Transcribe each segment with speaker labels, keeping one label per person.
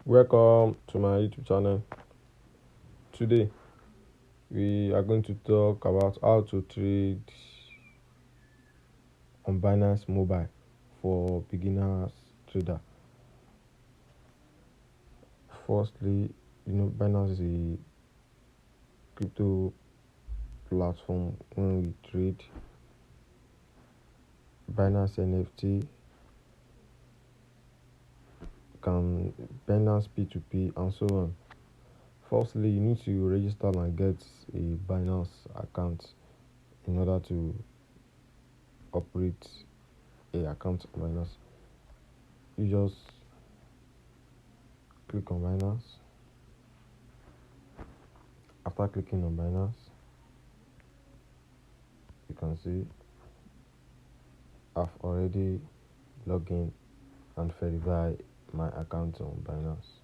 Speaker 1: Welcome to my YouTube channel. Today we are going to talk about how to trade on Binance Mobile for beginners trader. Firstly, Binance is a crypto platform when we trade Binance NFT, can Binance P2P and so on. Firstly, you need to register and get a Binance account in order to operate a account on Binance. You just click on Binance. After clicking on Binance, you can see I've already logged in and verified my account on Binance.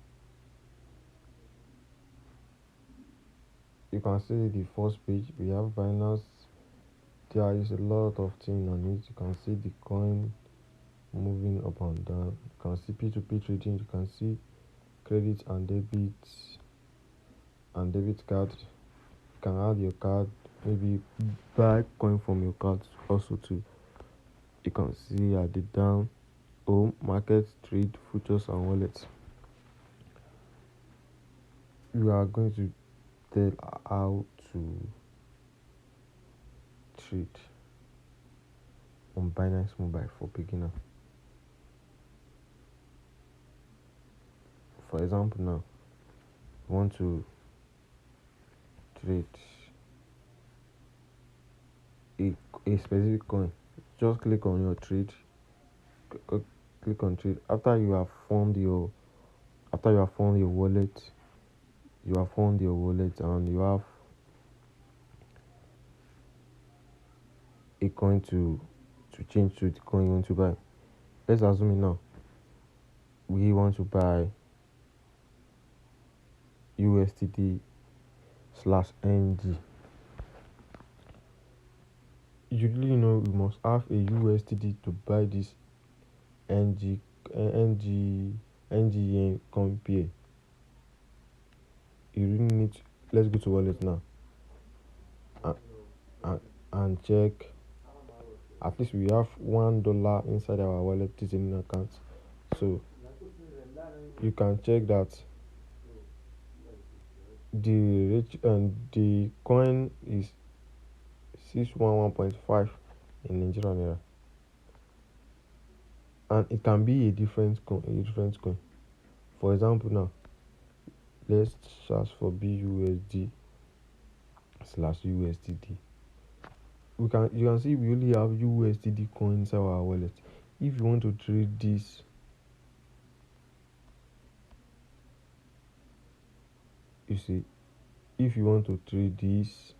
Speaker 1: You can see the first page. We have Binance. There is a lot of things on it. You can see the coin moving up and down. You can see P2P trading. You can see credit and debit card. You can add your card, maybe buy coin from your card also too. You can see at the down home market, trade, futures and wallets. We are going to tell how to trade on Binance Mobile for beginner. For example, now you want to trade a specific coin. Just click on your trade. Click on trade. After you have formed your wallet, and you have a coin to change to the coin you want to buy. Let's assume now we want to buy USDT/NG. Usually, you must have a USDT to buy this NGN coin pair. You really need to, let's go to wallet now and check. At least we have $1 inside our wallet in account, so you can check that the coin is 611.5 in Nigerian naira, and it can be a different coin. For example, now let's search for BUSD/USDT. You can see we only have USDT coins in our wallet. If you want to trade this, you see, if you want to trade this,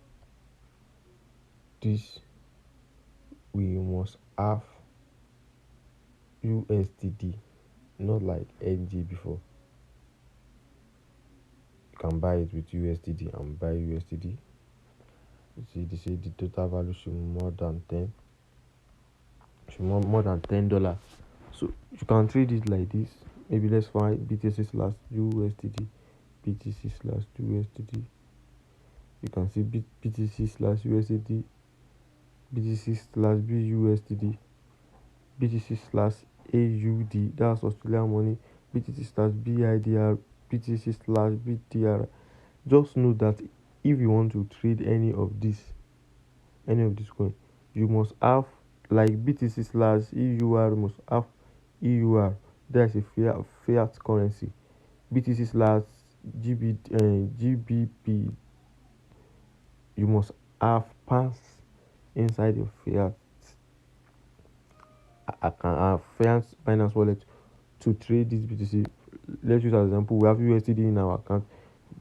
Speaker 1: we must have USDT, not like NG before. You can buy it with USDT and buy USDT. You see, they say the total value should more than $10. So you can trade it like this. Maybe let's find BTC/USDT, BTC/USDT. You can see BTC/USDT, BTC/BUSDT, BTC/AUD, that's Australian money, BTC/BIDR, BTC/BTR. Just know that if you want to trade any of this coin, you must have, like BTC/EUR must have EUR. That's a fiat currency. BTC/GBP, you must have pounds inside your fiat Binance wallet to trade this BTC. Let's use as example, we have USDT in our account.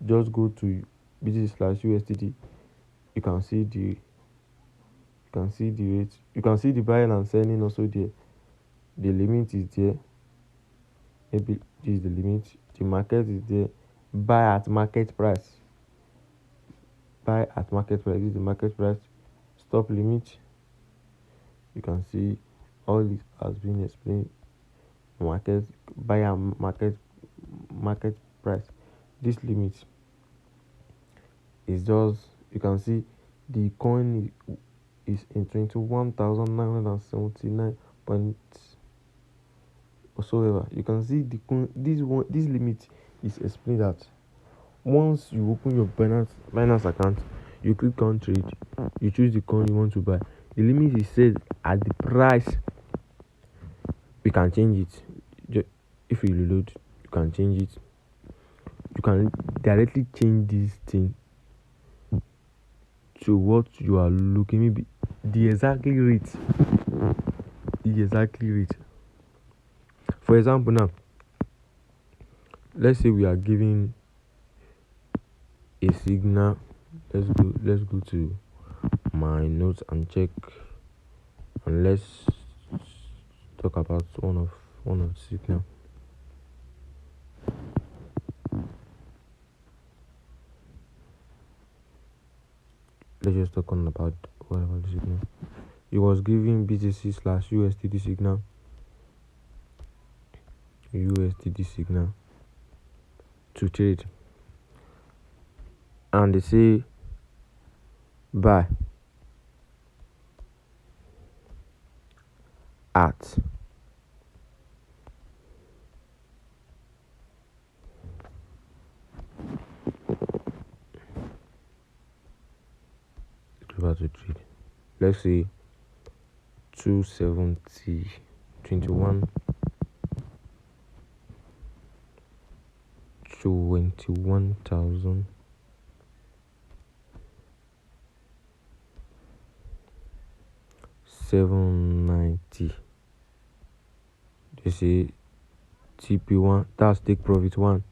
Speaker 1: Just go to BTC/USDT. You can see the rate. You can see the buying and selling also there. The limit is there. Maybe this is the limit. The market is there. Buy at market price. This is the market price. Stop limit. You can see all this has been explained. Buy at market price. This limit is just, you can see the coin is in 21,979 point whatsoever. You can see the coin, this limit is explained that once you open your Binance account, you click on trade, you choose the coin you want to buy. The limit is set at the price. We can change it. If you reload, you can change it. You can directly change this thing to what you are looking, maybe the exactly rate. For example, now let's say we are giving a signal. Let's go to my notes and check, and let's talk about one of the signal. Let's just talk on about whatever the signal. It was giving BTC/USDT signal. USDT signal to trade, and they say buy at to trade, let's say 270 21 21,000 790. They say TP1, that's take profit one.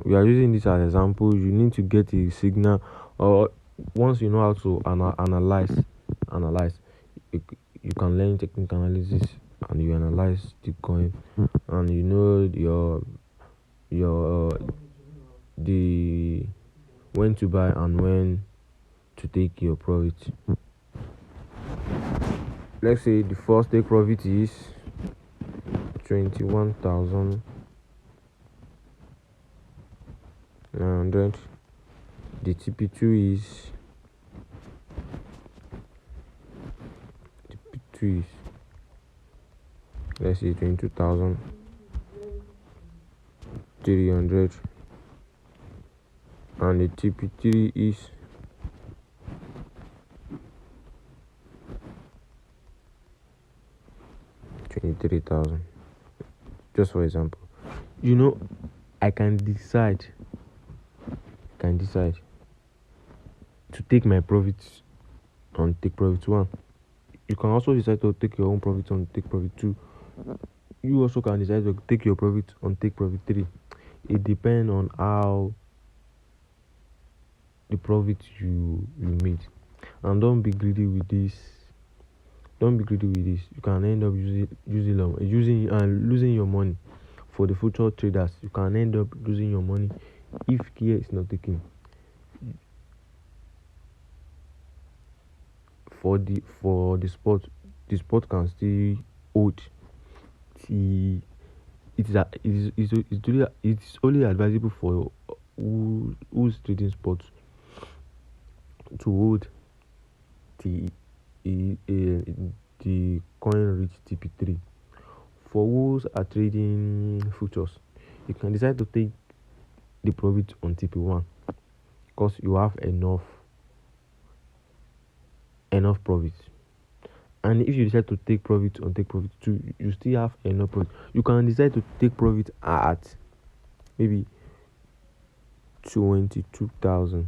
Speaker 1: We are using this as an example. You need to get a signal, or once you know how to analyze, you can learn technical analysis, and you analyze the coin, and you know your the when to buy and when to take your profit. Let's say the first take profit is 21,900. The TP2 is let's say 22,300, and the TP3 is 23,000. Just for example, I can decide to take my profits on take profit one. You can also decide to take your own profit on take profit two. You also can decide to take your profit on take profit three. It depends on how the profit you made. And don't be greedy with this. You can end up using and losing your money. For the future traders, you can end up losing your money if care is not taken. For the spot, the spot can still hold. It's only advisable for who's trading spots to hold the coin reach TP3. For those are trading futures, you can decide to take the profit on TP1 because you have enough profit. And if you decide to take profit on take profit 2, you still have enough profit. You can decide to take profit at maybe 22,000.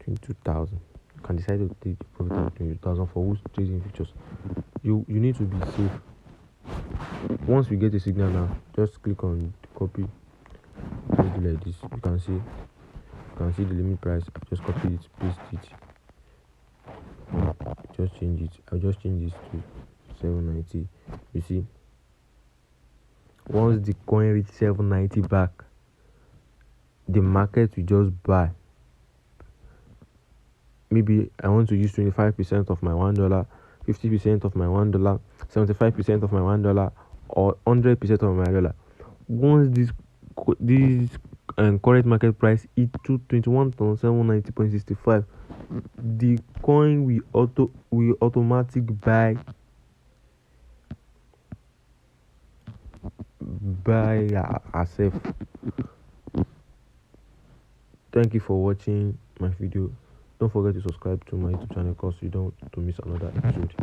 Speaker 1: You can decide to take the profit at 22,000 for who's trading futures. You need to be safe. Once we get a signal now, just click on copy. Just do like this. You can see the limit price. I just copy it, paste it. Just change it. I'll just change this to 790. You see, once the coin reach 790 back, the market will just buy. Maybe I want to use 25% of my $1, 50% of my $1, 75% of my $1, or 100% of my dollar. Once this current market price is to 21,790.65, the coin will automatic buy herself. Thank you for watching my video. Don't forget to subscribe to my YouTube channel because you don't want to miss another episode.